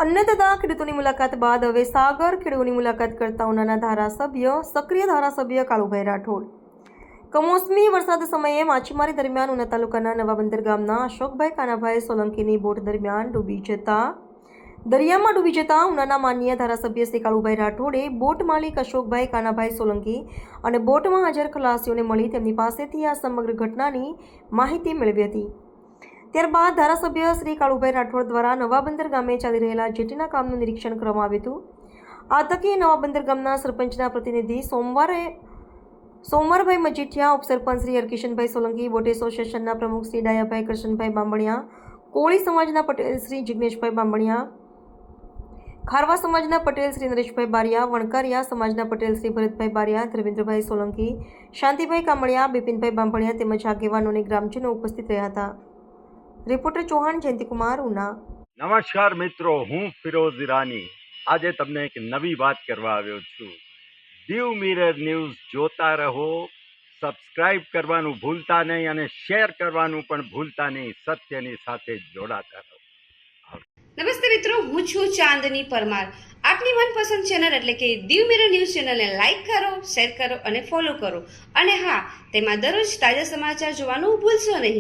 અન્નદાતા ખેડૂતોની મુલાકાત બાદ હવે સાગર ખેડૂતોની મુલાકાત કરતા ઉનાના ધારાસભ્ય સક્રિય ધારાસભ્ય કાળુભાઈ રાઠોડ કમોસમી વરસાદ સમયે માછીમારી દરમિયાન ઉના તાલુકાના નવાબંદર ગામના અશોકભાઈ કાનાભાઈ સોલંકીની બોટ દરમિયાન દરિયામાં ડૂબી જતા ઉનાના માનનીય ધારાસભ્ય શ્રી કાળુભાઈ રાઠોડે બોટ માલિક અશોકભાઈ કાનાભાઈ સોલંકી અને બોટમાં હાજર ખલાસીઓને મળી તેમની પાસેથી આ સમગ્ર ઘટનાની માહિતી મેળવી હતી। ત્યારબાદ ધારાસભ્ય શ્રી કાળુભાઈ રાઠોડ દ્વારા નવાબંદર ગામે ચાલી રહેલા જેટીના કામનું નિરીક્ષણ કરવામાં આવ્યું હતું। આ તકે નવાબંદર ગામના સરપંચના પ્રતિનિધિ સોમવારભાઈ મજીઠિયા, ઉપસરપંચ શ્રી હરકિશનભાઈ સોલંકી, બોટ એસોસિએશનના પ્રમુખ શ્રી ડાયાભાઈ કરશનભાઈ બાંભણિયા, કોળી સમાજના પટેલ શ્રી જિગ્નેશભાઈ બાંભણિયા, ખારવા સમાજના પટેલ શ્રી નરેશભાઈ બારિયા, વણકારિયા સમાજના પટેલ શ્રી ભરતભાઈ બારિયા, ધર્મેન્દ્રભાઈ સોલંકી, શાંતિભાઈ કામળિયા, બિપિનભાઈ બાંભણિયા તેમજ આગેવાનો અને ગ્રામજનો ઉપસ્થિત રહ્યા હતા। રિપોર્ટર ચૌહાણ જયંતિકુમાર, ઉના। નમસ્કાર મિત્રો, હું ફિરોઝ ઈરાની આજે તમને એક નવી વાત કરવા આવ્યો છું। દીવ મિરર ન્યૂઝ જોતા રહો, સબસ્ક્રાઇબ કરવાનું ભૂલતા નહીં અને શેર કરવાનું પણ ભૂલતા નહીં। સત્યની સાથે જોડાતા રહો। નમસ્તે મિત્રો, હું છું ચાંદની પરમાર। આપની મનપસંદ ચેનલ એટલે કે દીવ મિરર ન્યૂઝ ચેનલને લાઈક કરો, શેર કરો અને ફોલો કરો, અને હા, તેમાં દરરોજ તાજા સમાચાર જોવાનું ભૂલશો નહીં।